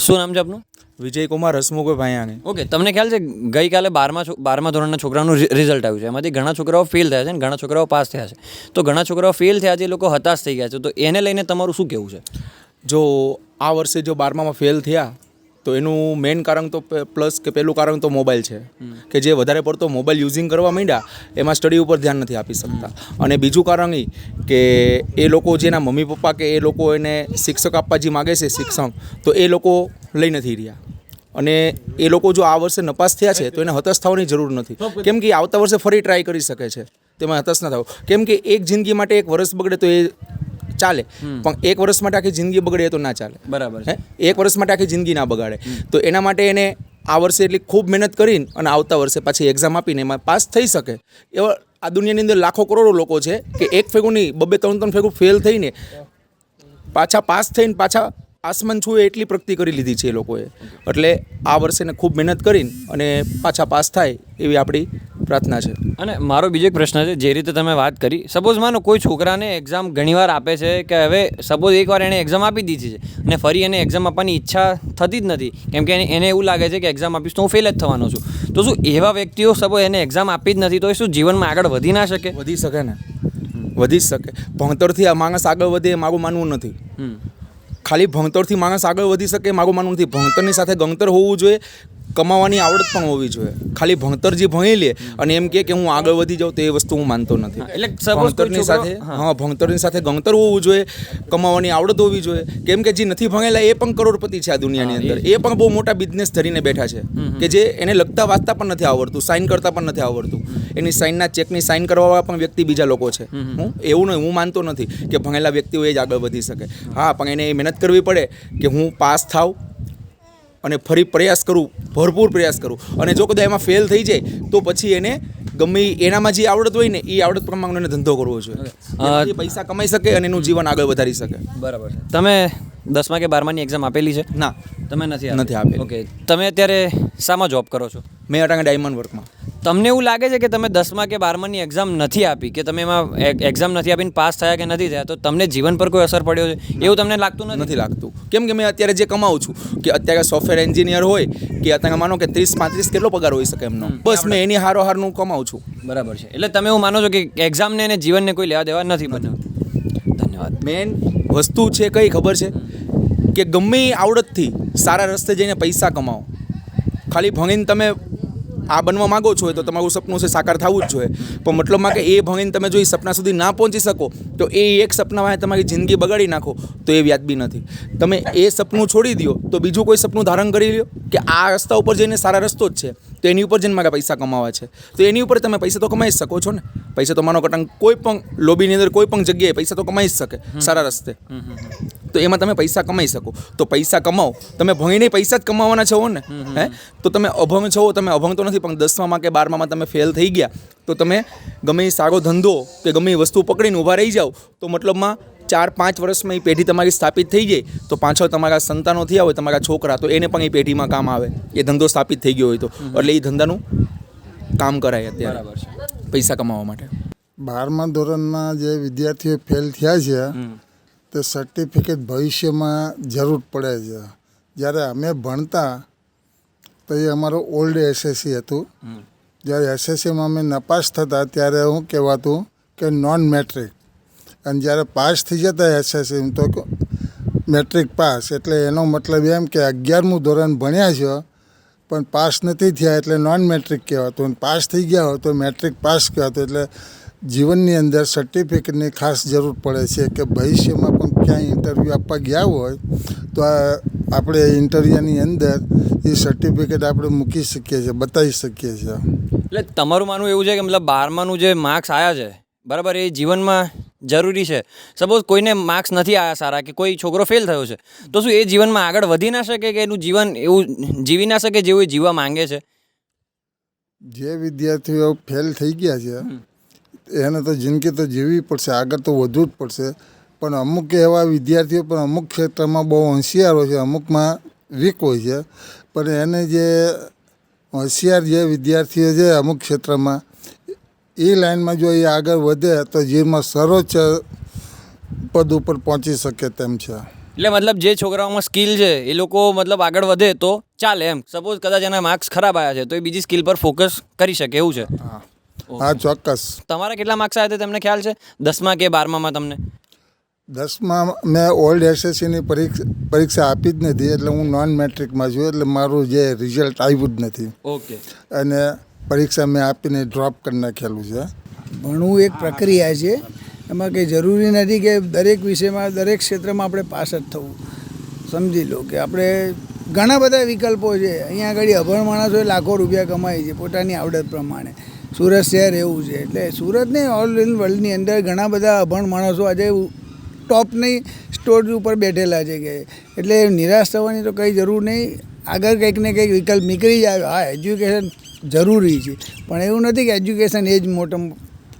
શું નામ છે આપનું? વિજયકુમાર હસમુખભાઈ ભાયાણી. ઓકે, તમને ખ્યાલ છે ગઈકાલે બારમા ધોરણના છોકરાનું રિઝલ્ટ આવ્યું છે. એમાંથી ઘણા છોકરાઓ ફેલ થયા છે અને ઘણા છોકરાઓ પાસ થયા છે. તો ઘણા છોકરાઓ ફેલ થયા છે, એ લોકો હતાશ થઈ ગયા છે. તો એને લઈને તમારું શું કહેવું છે? જો આ વર્ષે જો 12મામાં ફેલ થયા તો એનું મેઇન કારણ તો પ્લસ કે પહેલું કારણ તો મોબાઈલ છે કે જે વધારે પડતો મોબાઈલ યુઝિંગ કરવા માંડ્યા એમાં સ્ટડી ઉપર ધ્યાન નથી આપી શકતા. અને બીજું કારણ એ કે એ લોકો જેના મમ્મી પપ્પા કે એ લોકો એને શિક્ષક આપવા જે માગે છે શિક્ષણ, તો એ લોકો લઈ નથી રહ્યા. અને એ લોકો જો આ વર્ષે નપાસ થયા છે તો એને હતાશ થવાની જરૂર નથી, કેમ કે આવતા વર્ષે ફરી ટ્રાય કરી શકે છે, તેમાં હતાશ ના થવું. કેમ કે એક જિંદગી માટે એક વર્ષ બગડે તો એ ચાલે, પણ એક વર્ષ માટે આખી જિંદગી બગડે તો ના ચાલે. બરાબર હે, એક વર્ષ માટે આખી જિંદગી ના બગાડે. તો એના માટે એને આ વર્ષે એટલી ખૂબ મહેનત કરીને અને આવતા વર્ષે પાછી એક્ઝામ આપીને એમાં પાસ થઈ શકે. એવા આ દુનિયાની અંદર લાખો કરોડો લોકો છે કે એક ફેગું નહીં, 2-3 ફેગું ફેલ થઈને પાછા પાસ થઈને પાછા આસમાન છુએ એટલી પ્રગતિ કરી લીધી છે એ લોકોએ. એટલે આ વર્ષે એને ખૂબ મહેનત કરીને અને પાછા પાસ થાય એવી આપણી પ્રાર્થના છે. અને મારો બીજો એક પ્રશ્ન છે, જે રીતે તમે વાત કરી, સપોઝ માનો કોઈ છોકરાને એક્ઝામ ઘણીવાર આપે છે કે હવે સપોઝ એકવાર એણે એક્ઝામ આપી દીધી છે અને ફરી એને એક્ઝામ આપવાની ઈચ્છા થતી જ નથી, કેમ કે એને એવું લાગે છે કે એક્ઝામ આપીશ તો હું ફેલ જ થવાનો છું. તો શું એવા વ્યક્તિઓ સપોઝ એને એક્ઝામ આપી જ નથી તો એ શું જીવનમાં આગળ વધી ના શકે? વધી શકે ને, વધી જ શકે. ભણતરથી આ માણસ આગળ વધે એ મારું માનવું નથી. ખાલી ભણતરથી માણસ આગળ વધી શકે મારું માનવું નથી. ભણતરની સાથે ગણતર હોવું જોઈએ, કમાવાની આવડત પણ હોવી જોઈએ. ખાલી ભણતર જે ભણી લે અને એમ કે હું આગળ વધી જાઉં તો એ વસ્તુ હું માનતો નથી. એટલે ભણતરની સાથે ભણતરની સાથે ગણતર હોવું જોઈએ, કમાવાની આવડત હોવી જોઈએ. કેમ કે જે નથી ભણેલા એ પણ કરોડપતિ છે આ દુનિયાની અંદર, એ પણ બહુ મોટા બિઝનેસ ધરીને બેઠા છે કે જે એને લખતા વાંચતા પણ નથી આવડતું, સાઇન કરતા પણ નથી આવડતું. એની સાઇનના ચેકની સાઇન કરવાવાળા પણ વ્યક્તિ બીજા લોકો છે. હું એવું નહીં, હું માનતો નથી કે ભણેલા વ્યક્તિઓ એ જ આગળ વધી શકે. હા, પણ એને એ મહેનત કરવી પડે કે હું પાસ થાવ અને ફરી પ્રયાસ કરું, ભરપૂર પ્રયાસ કરું. અને જો કદાચ એમાં ફેલ થઈ જાય તો પછી એને ગમે એનામાં જે આવડત હોય ને એ આવડત પ્રમાણે એને ધંધો કરવો જોઈએ. એ પૈસા કમાઈ શકે અને એનું જીવન આગળ વધારી શકે. બરાબર છે. તમે 10મા કે 12માની એક્ઝામ આપેલી છે? ના, તમે નથી આપેલી. ઓકે, તમે અત્યારે શામાં જોબ કરો છો? મેં અટાણે ડાયમંડ વર્કમાં. તમને એવું લાગે છે કે તમે 10મા કે 12માની એક્ઝામ નથી આપી, કે તમે એમાં એક્ઝામ નથી આપીને પાસ થયા કે નથી થયા, તો તમને જીવન પર કોઈ અસર પડ્યો છે એવું તમને લાગતું નથી લાગતું? કેમ કે મેં અત્યારે જે કમાઉં છું, કે અત્યારે સોફ્ટવેર એન્જિનિયર હોય કે અત્યારે માનો કે 30-35 કેટલો પગાર હોઈ શકે એમનો, બસ મેં એની હારોહારનું કમાઉં છું. બરાબર છે. એટલે તમે એવું માનો છો કે એક્ઝામને અને જીવનને કોઈ લેવા દેવા નથી બન્યું? ધન્યવાદ. મેન વસ્તુ છે કઈ ખબર છે કે ગમે એ આવડતથી સારા રસ્તે જઈને પૈસા કમાઓ. ખાલી ભણીને તમે આ બનવા માગો છો તો તમારું સપનું છે સાકાર થવું જ જોઈએ, પણ મતલબમાં કે એ ભણીને તમે જો એ સપના સુધી ના પહોંચી શકો તો એ એક સપનામાં તમારી જિંદગી બગાડી નાખો તો એ વ્યાજબી નથી. તમે એ સપનું છોડી દો તો બીજું કોઈ સપનું ધારણ કરી લો કે આ રસ્તા ઉપર જઈને સારા રસ્તો જ છે તો એની ઉપર જઈને મારે પૈસા કમાવા છે, તો એની ઉપર તમે પૈસા તો કમાઈ જ શકો છો ને. પૈસા તો માનો કટાંગ કોઈ પણ લોબીની અંદર કોઈ પણ જગ્યાએ પૈસા તો કમાઈ જ શકે સારા રસ્તે, તો એમાં તમે પૈસા કમાઈ શકો. તો પૈસા કમાઓ, તમે ભણીને પૈસા જ કમાવાના છો ને. તો તમે અભણ છો, તમે અભણ તો નથી, પણ 10મામાં કે 12મામાં તમે ફેલ થઈ ગયા તો તમે ગમે એ સારો ધંધો કે ગમે એ વસ્તુ પકડીને ઊભા રહી જાઓ તો મતલબમાં 4-5 વર્ષમાં એ પેઢી તમારી સ્થાપિત થઈ જાય તો પાછળ તમારા સંતાનો થયા હોય, તમારા છોકરા, તો એને પણ એ પેઢીમાં કામ આવે, એ ધંધો સ્થાપિત થઈ ગયો હોય તો. એટલે એ ધંધાનું કામ કરાય અત્યારે પૈસા કમાવા માટે. 12મા ધોરણના જે વિદ્યાર્થીઓ ફેલ થયા છે તે સર્ટિફિકેટ ભવિષ્યમાં જરૂર પડે છે. જ્યારે અમે ભણતા તો એ અમારું ઓલ્ડ એસએસસી હતું. જ્યારે એસએસસીમાં અમે નપાસ થતા ત્યારે શું કહેવાતું કે નોન મેટ્રિક, અને જ્યારે પાસ થઈ જતા એસએસસી તો મેટ્રિક પાસ. એટલે એનો મતલબ એમ કે 11મું ધોરણ ભણ્યા છે પણ પાસ નથી થયા એટલે નોન મેટ્રિક કહેવાતું, અને પાસ થઈ ગયા હોય તો મેટ્રિક પાસ કહેવાતું. એટલે જીવનની અંદર સર્ટિફિકેટની ખાસ જરૂર પડે છે કે ભવિષ્યમાં પણ ક્યાંય ઇન્ટરવ્યૂ આપવા ગયા હોય તો આપણે ઇન્ટરવ્યૂની અંદર એ સર્ટિફિકેટ આપણે મૂકી શકીએ છીએ, બતાવી શકીએ છીએ. એટલે તમારું માનવું એવું છે કે મતલબ 12માનું જે માર્ક્સ આવ્યા છે બરાબર, એ જીવનમાં જરૂરી છે. સપોઝ કોઈને માર્ક્સ નથી આવ્યા સારા કે કોઈ છોકરો ફેલ થયો છે તો શું એ જીવનમાં આગળ વધી ના શકે કે એનું જીવન એવું જીવી ના શકે જેવું એ જીવવા માંગે છે? જે વિદ્યાર્થીઓ ફેલ થઈ ગયા છે એને તો જિંદગી તો જીવવી પડશે, આગળ તો વધવું જ પડશે. પણ અમુક એવા વિદ્યાર્થીઓ પણ અમુક ક્ષેત્રમાં બહુ હોશિયાર હોય છે, અમુકમાં વીક હોય છે. પણ એને જે હોશિયાર જે વિદ્યાર્થીઓ છે અમુક ક્ષેત્રમાં, એ લાઈનમાં જો એ આગળ વધે તો જીવનમાં સર્વોચ્ચ પદ ઉપર પહોંચી શકે તેમ છે. એટલે મતલબ જે છોકરાઓમાં સ્કિલ છે એ લોકો મતલબ આગળ વધે તો ચાલે એમ. સપોઝ કદાચ એના માર્ક્સ ખરાબ આવ્યા છે તો એ બીજી સ્કિલ પર ફોકસ કરી શકે એવું છે. હા ચોક્કસ. તમારા કેટલા માર્ક્સ આવ્યા હતા તમને ખ્યાલ છે 10મા કે 12મામાં તમને? 10માં મેં ઓલ્ડ એસએસસીની પરીક્ષા આપી જ નથી, એટલે હું નોન મેટ્રિકમાં છું, એટલે મારું જે રિઝલ્ટ આવ્યું જ નથી. ઓકે. અને પરીક્ષા મેં આપીને ડ્રોપ કરી નાખેલું છે. ભણવું એક પ્રક્રિયા છે, એમાં કંઈ જરૂરી નથી કે દરેક વિષયમાં દરેક ક્ષેત્રમાં આપણે પાસ જ થવું. સમજી લો કે આપણે ઘણા બધા વિકલ્પો છે. અહીંયા આગળ અભણ માણસોએ લાખો રૂપિયા કમાય છે પોતાની આવડત પ્રમાણે. સુરત શહેર એવું છે, એટલે સુરત નહીં ઓલ વર્લ્ડની અંદર ઘણા બધા અભણ માણસો આજે ટોપની સ્ટોર ઉપર બેઠેલા છે કે, એટલે નિરાશ થવાની તો કંઈ જરૂર નહીં. આગળ કંઈક ને કંઈક વિકલ્પ નીકળી જાય. હા, એજ્યુકેશન જરૂરી છે, પણ એવું નથી કે એજ્યુકેશન એ જ મોટો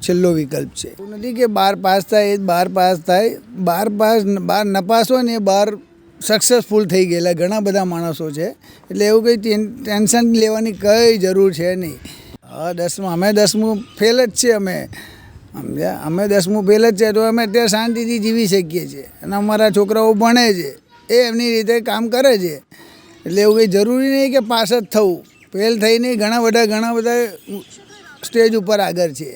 છેલ્લો વિકલ્પ છે. એવું નથી કે 12 પાસ થાય એ જ 12 પાસ થાય. 12 નપાસ હોય ને એ 12 સક્સેસફુલ થઈ ગયેલા ઘણા બધા માણસો છે. એટલે એવું કંઈ ટેન્શન લેવાની કંઈ જરૂર છે નહીં. હા, 10માં અમે 10મું ફેલ જ છે. અમે 10મું ફેલ જ છે, તો અમે અત્યારે શાંતિથી જીવી શકીએ છીએ. અને અમારા છોકરાઓ ભણે છે, એ એમની રીતે કામ કરે છે. એટલે એવું કંઈ જરૂરી નહીં કે પાસ જ થવું. ફેલ થઈને ઘણા બધા સ્ટેજ ઉપર આગળ છે.